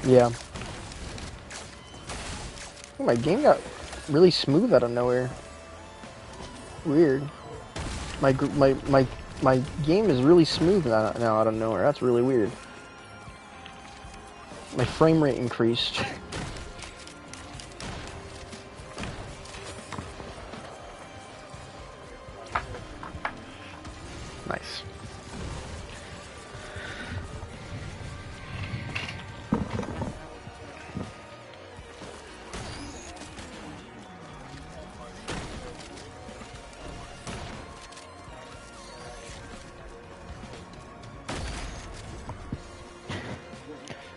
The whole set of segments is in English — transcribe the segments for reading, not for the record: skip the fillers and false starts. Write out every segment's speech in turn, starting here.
Yeah. Oh, my game got really smooth out of nowhere. Weird. My game is really smooth now out of nowhere. That's really weird. My frame rate increased. Nice.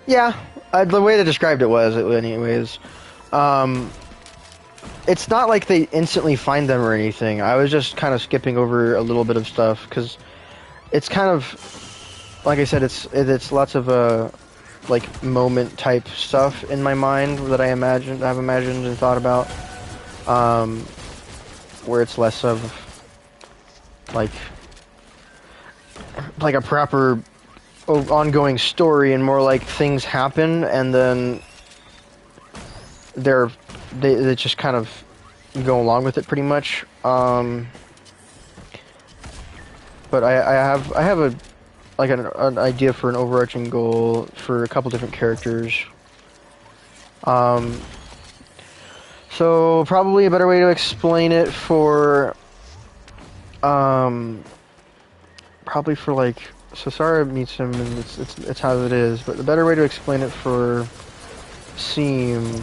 Yeah, the way they described it was, anyways. Um, it's not like they instantly find them or anything. I was just kind of skipping over a little bit of stuff because it's kind of, like I said, it's lots of like moment type stuff in my mind that I've imagined and thought about. Where it's less of like a proper ongoing story and more like things happen and then they just kind of go along with it pretty much. But I have a like an idea for an overarching goal for a couple different characters. So probably a better way to explain it for probably for like Sasara meets him and it's how it is, but the better way to explain it for Seam,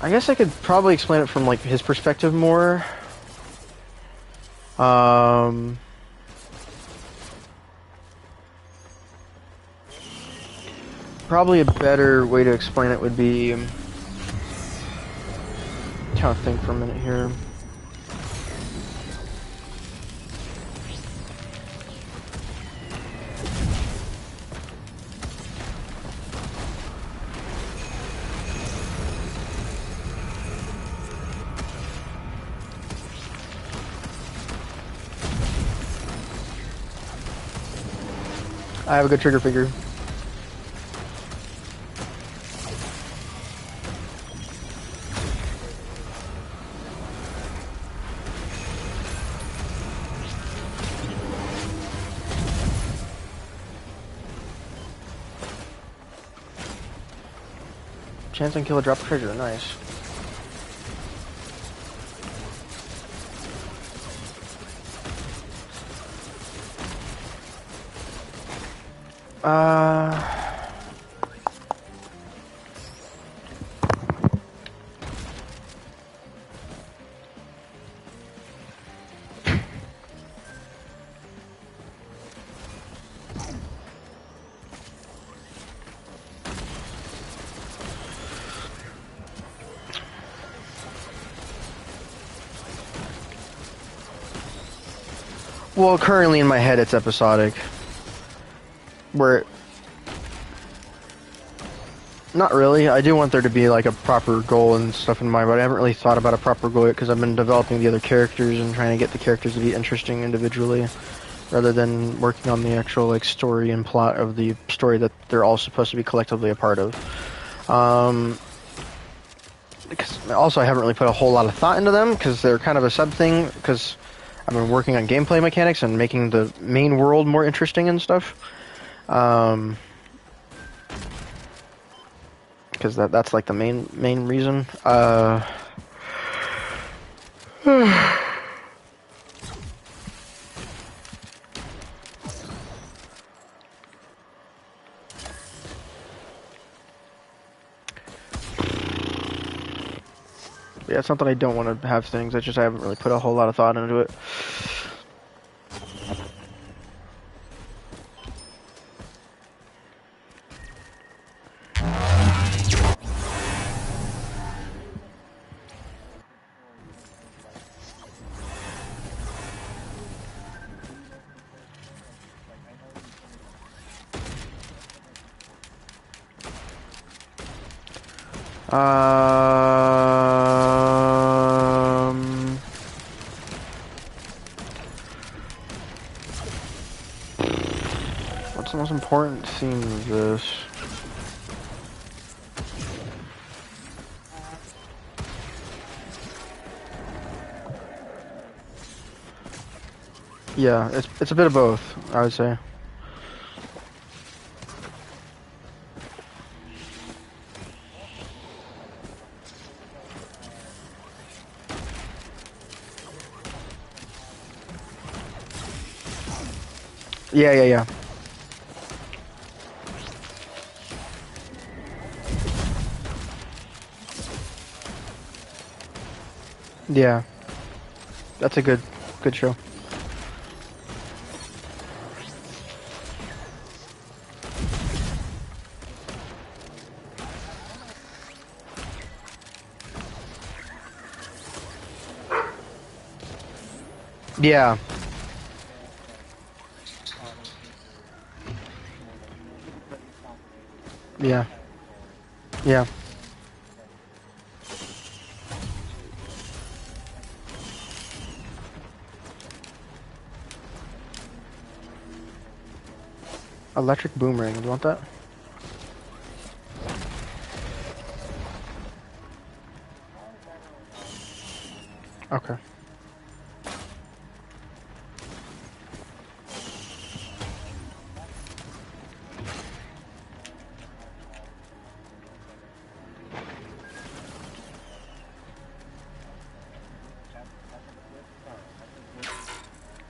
I guess I could probably explain it from like his perspective more. Probably a better way to explain it would be trying to think for a minute here. I have a good trigger figure. Chance and kill a drop treasure, nice. Well, currently in my head it's episodic. Where... Not really. I do want there to be like a proper goal and stuff in mind, but I haven't really thought about a proper goal yet because I've been developing the other characters and trying to get the characters to be interesting individually, rather than working on the actual like story and plot of the story that they're all supposed to be collectively a part of. Because also I haven't really put a whole lot of thought into them because they're kind of a sub thing because I've been working on gameplay mechanics and making the main world more interesting and stuff. Because that's like the main reason. Yeah, it's not that I don't want to have things. I just haven't really put a whole lot of thought into it. What's the most important theme of this? Yeah, it's a bit of both, I would say. Yeah, yeah, yeah. Yeah. That's a good show. Yeah. Yeah. Yeah. Electric boomerang. You want that? Okay.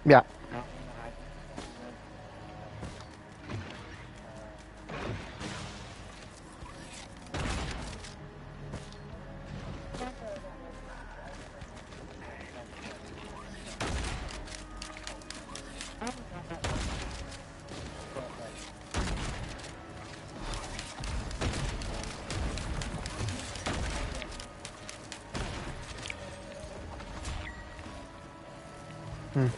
Yeah. Hmm.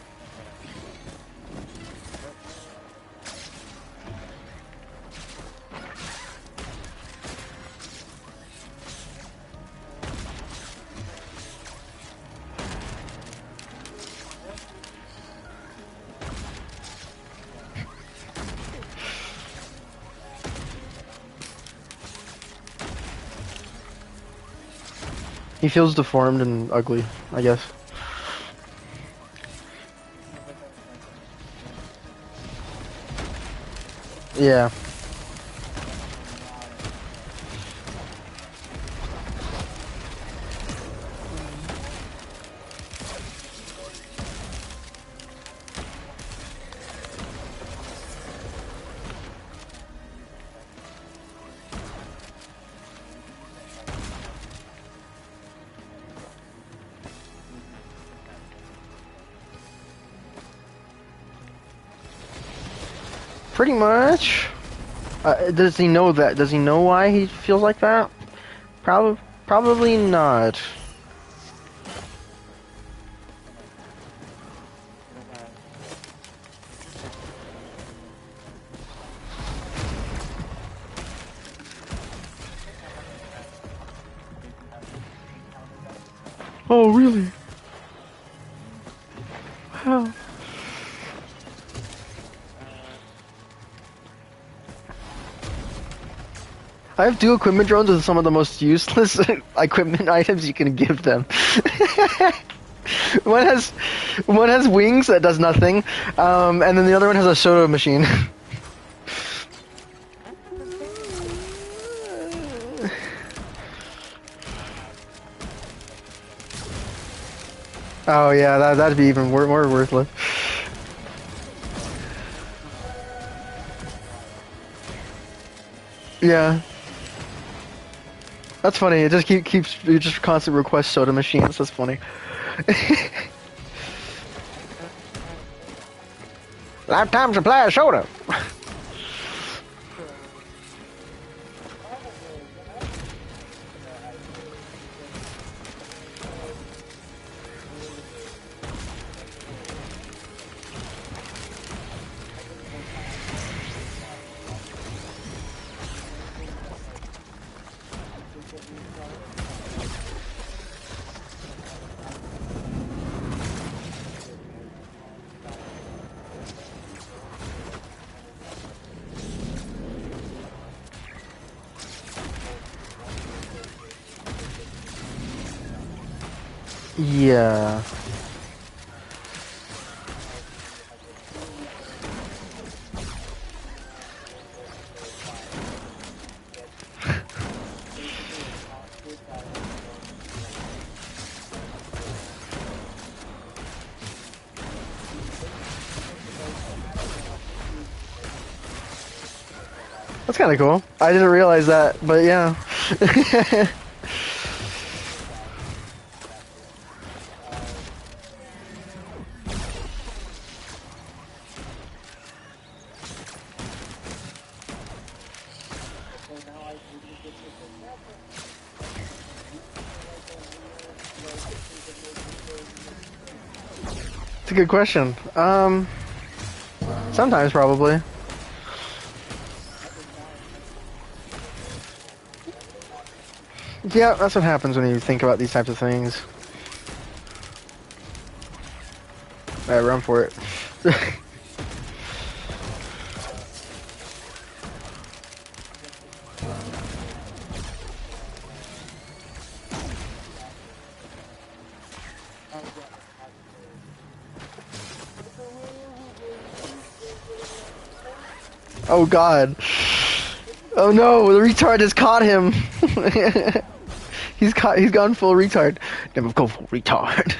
He feels deformed and ugly, I guess. Yeah. Pretty much. Does he know that? Does he know why he feels like that? Probably not. Oh, really? How? I have two equipment drones with some of the most useless equipment items you can give them. one has one has wings that does nothing, and then the other one has a soda machine. Oh yeah, that'd be even more worthless. Yeah, that's funny. It just keeps it just constant request soda machines. That's funny. Lifetime supply of soda. Yeah. That's kind of cool. I didn't realize that, but yeah. It's a good question. Sometimes probably. Yeah, that's what happens when you think about these types of things. Alright, run for it. Oh god. Oh no, the retard has caught him. He's gone full retard. Never go full retard.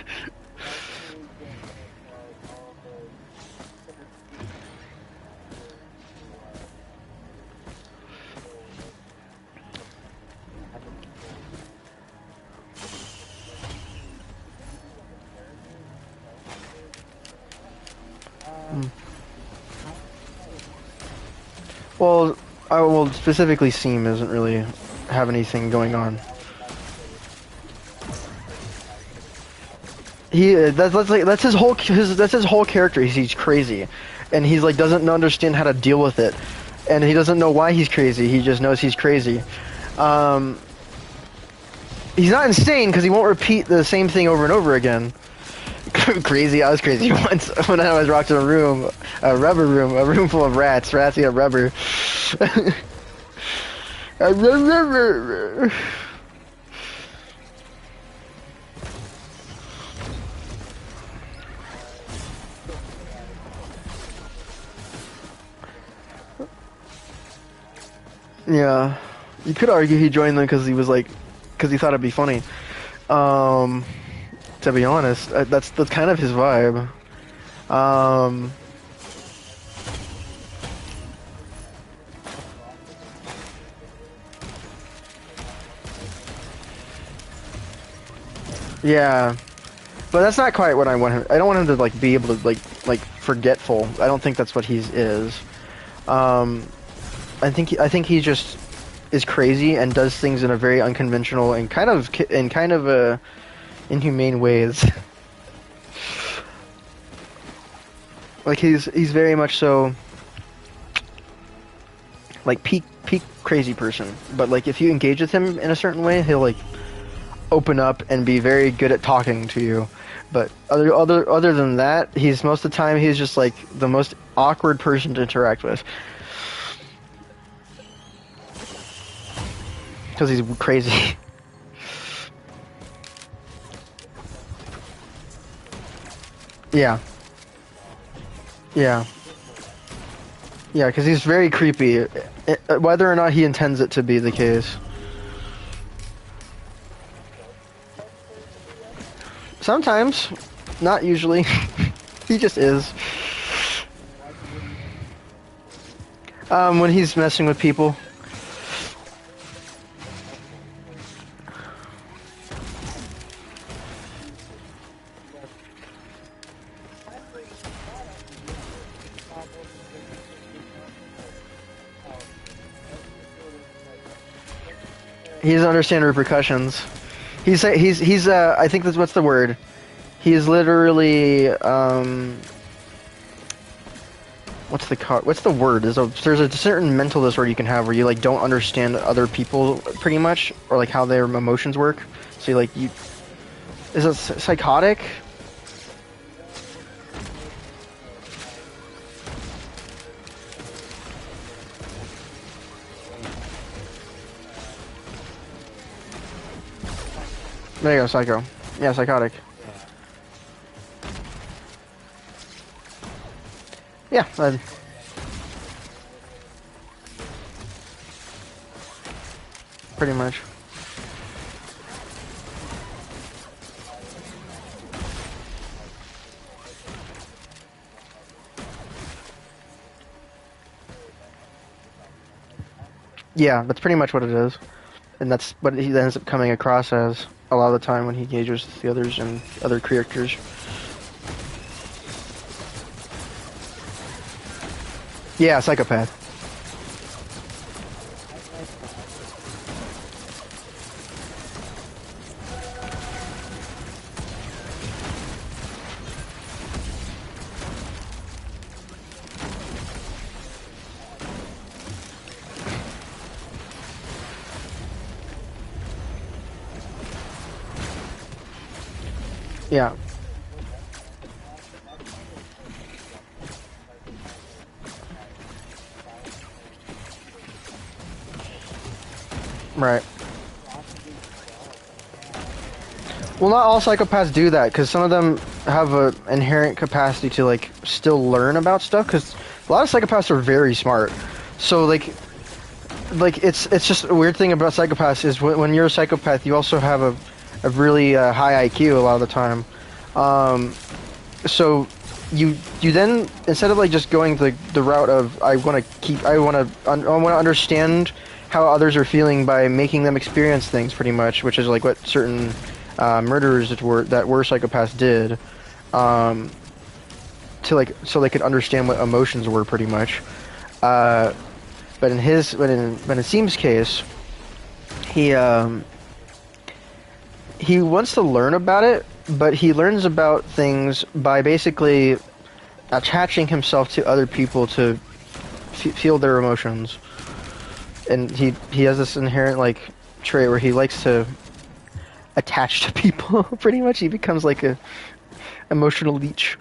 Well, I will specifically Seam doesn't really have anything going on. That's his whole character. He's crazy, and he's like doesn't understand how to deal with it, and he doesn't know why he's crazy. He just knows he's crazy. He's not insane because he won't repeat the same thing over and over again. Crazy, I was crazy once when I was rocked in a room, a room full of rats. Rats eat rubber. Yeah, you could argue he joined them because he was like, because he thought it'd be funny. To be honest, that's kind of his vibe. Yeah, but that's not quite what I want him. I don't want him to like be able to like forgetful. I don't think that's what he is. I think he just is crazy and does things in a very unconventional and kind of inhumane ways. Like he's very much so like peak crazy person. But like if you engage with him in a certain way, he'll like open up and be very good at talking to you. But other than that, he's most of the time he's just like the most awkward person to interact with. Because he's crazy. Yeah. Yeah. Yeah, because he's very creepy, whether or not he intends it to be the case. Sometimes, not usually. He just is. When he's messing with people. He doesn't understand repercussions. He's I think what's the word? He's literally what's the word? There's a certain mental disorder you can have where you like don't understand other people pretty much, or like how their emotions work. So is it psychotic? There you go, psycho. Yeah, psychotic. Yeah, pretty much. Yeah, that's pretty much what it is. And that's what he ends up coming across as a lot of the time when he engages with the others and other characters. Yeah, psychopath. Yeah. Right. Well, not all psychopaths do that, because some of them have an inherent capacity to, like, still learn about stuff, because a lot of psychopaths are very smart. So, like it's just a weird thing about psychopaths is when you're a psychopath, you also have a really high IQ a lot of the time. So you then, instead of like just going the route of I want to understand how others are feeling by making them experience things, pretty much, which is like what certain murderers that were psychopaths did, to like so they could understand what emotions were, pretty much. But in Seam's case, he he wants to learn about it, but he learns about things by basically attaching himself to other people to feel their emotions. And he has this inherent like trait where he likes to attach to people. Pretty much, he becomes like a emotional leech.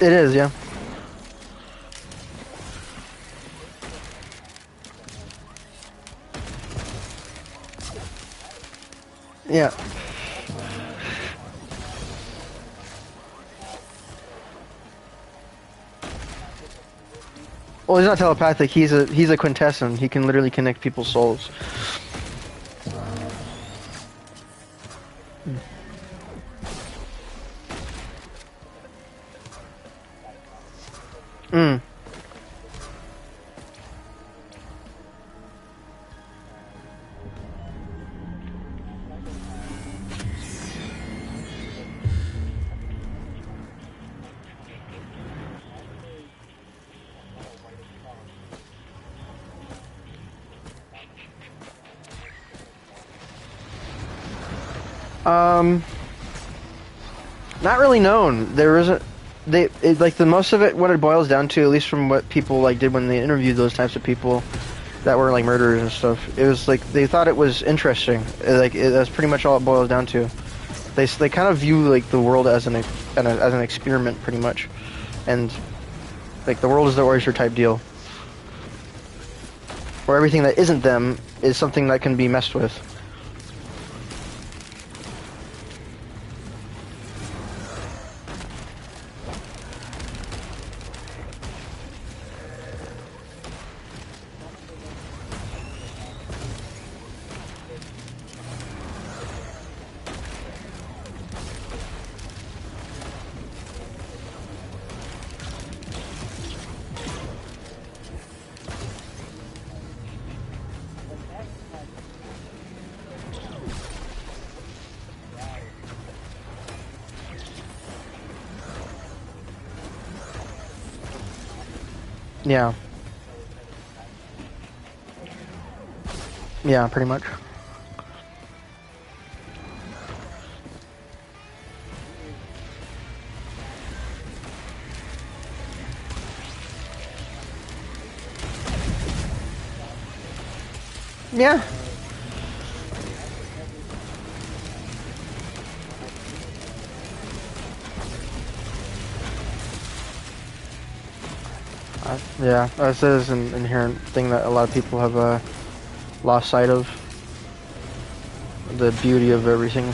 It is, yeah. Yeah. Well, he's not telepathic. He's a quintessence. He can literally connect people's souls. Mm. Um. Not really known. There isn't. Like the most of it. What it boils down to, at least from what people like did when they interviewed those types of people that were like murderers and stuff, it was like they thought it was interesting. That's pretty much all it boils down to. They kind of view like the world as as an experiment, pretty much, and like the world is their oyster type deal, where everything that isn't them is something that can be messed with. Yeah. Yeah, pretty much. Yeah. Yeah, that is an inherent thing that a lot of people have lost sight of. The beauty of everything.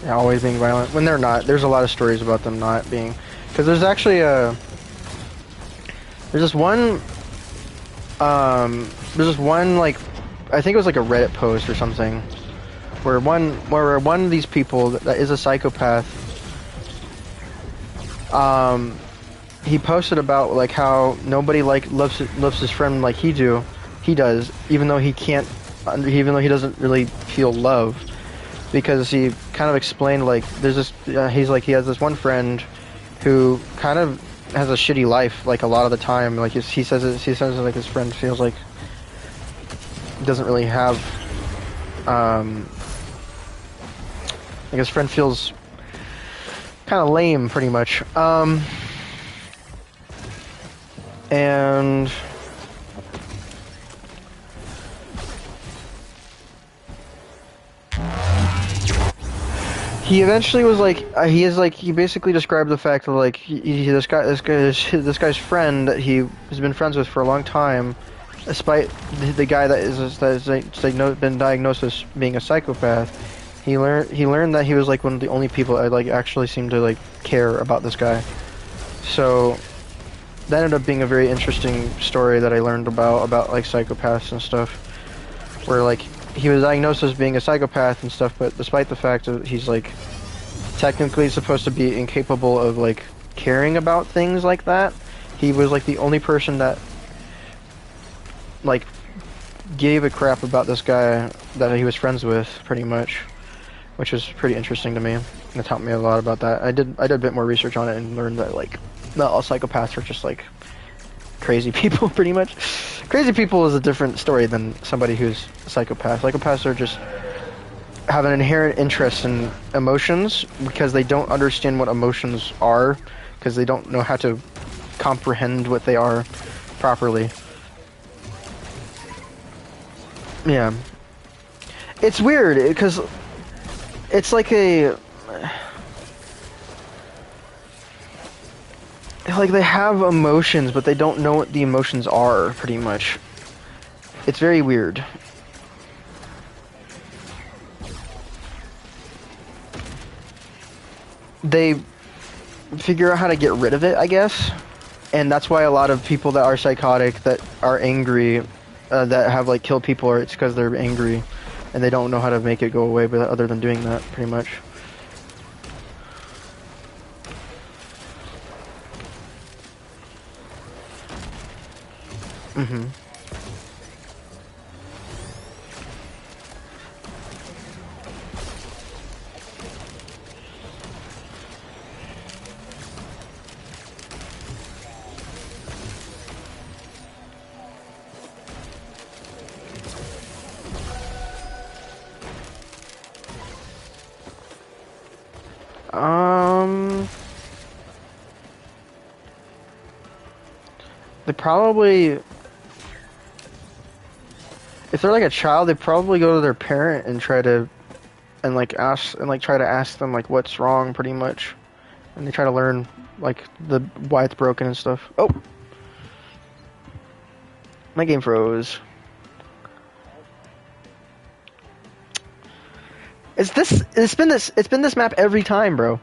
Yeah, always being violent when they're not. There's a lot of stories about them not being, because there's actually there's this one there's this one like I think it was like a Reddit post or something where one of these people that is a psychopath, he posted about like how nobody like loves his friend like he does, even though even though he doesn't really feel love, because he kind of explained like there's this he has this one friend who kind of has a shitty life like a lot of the time. Like he says like his friend feels like doesn't really have like his friend feels kind of lame pretty much. And he eventually was like, he basically described the fact that like this guy's friend that he has been friends with for a long time, despite the guy been diagnosed as being a psychopath. He learned that he was like one of the only people that like actually seemed to like care about this guy. So that ended up being a very interesting story that I learned about like psychopaths and stuff, where like he was diagnosed as being a psychopath and stuff, but despite the fact that he's like technically supposed to be incapable of like caring about things like that, he was like the only person that like gave a crap about this guy that he was friends with, pretty much, which was pretty interesting to me. And it taught me a lot about that. I did a bit more research on it and learned that like not all psychopaths are just like crazy people, pretty much. Crazy people is a different story than somebody who's a psychopath. Psychopaths are just have an inherent interest in emotions because they don't understand what emotions are, because they don't know how to comprehend what they are properly. Yeah. It's weird, because it's like like they have emotions, but they don't know what the emotions are, pretty much. It's very weird. They figure out how to get rid of it, I guess. And that's why a lot of people that are psychotic, that are angry, that have like killed people, it's because they're angry. And they don't know how to make it go away, but other than doing that, pretty much. Mm-hmm. They probably, if they're like a child, they probably go to their parent and try to, and like try to ask them like what's wrong, pretty much, and they try to learn like the why it's broken and stuff. Oh, my game froze. It's been this map every time, bro.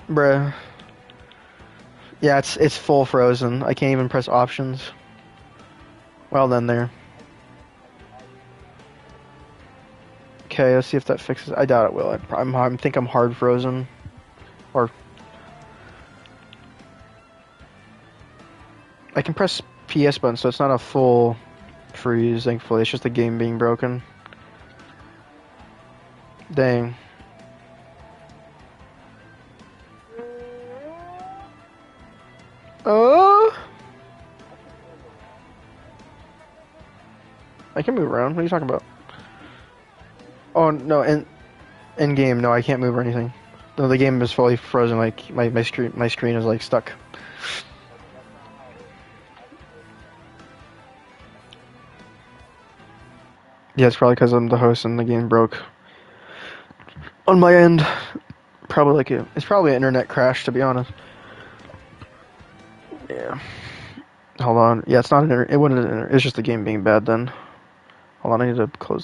Bruh. Yeah, it's full frozen. I can't even press options. Well then there. Okay, let's see if that fixes it. I doubt it will. I think I'm hard frozen. Or I can press PS button, so it's not a full freeze, thankfully. It's just the game being broken. Dang. Oh! I can move around. What are you talking about? Oh no, in game, no, I can't move or anything. No, the game is fully frozen. Like my screen is like stuck. Yeah, it's probably because I'm the host and the game broke. On my end, probably it's probably an internet crash, to be honest. Yeah. Hold on. Yeah, it's not an. It wasn't. It's just the game being bad. Then hold on. I need to close.